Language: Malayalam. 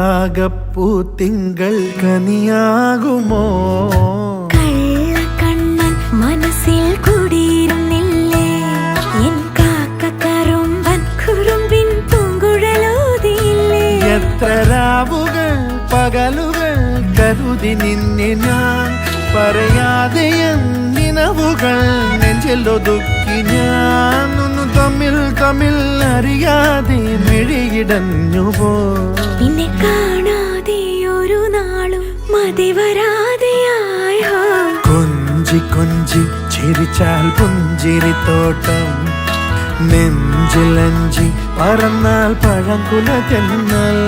ആകപ്പൂത്തിങ്കൾ കനിയാകുമോ കള്ളക്കണ്ണൻ മനസ്സിൽ കുടിയിരുന്നില്ലേ എൻ കാക്കക്കറുമ്പൻ കുറുമ്പിൻ പൂങ്കുഴലൂതിയില്ലേ എത്ര രാവുകൾ പകലുകൾ കരുതി നിന്നെ ഞാൻ പറയാതെ നിനവുകൾ നെഞ്ചിലൊതുക്കി ഞാൻ ഒന്നു തമ്മിൽ തമ്മിൽ അറിയാതെ മിഴിയിടഞ്ഞുപോ നിന്നെ കാണാതെ ഒരു നാളും മതി വരാതെയായോ കൊഞ്ചി കൊഞ്ചി ചിരിച്ചാൽ പുഞ്ചിരിത്തോട്ടം നെഞ്ചിലഞ്ചി പറന്നാൽ പഴംകുല തെന്നൽ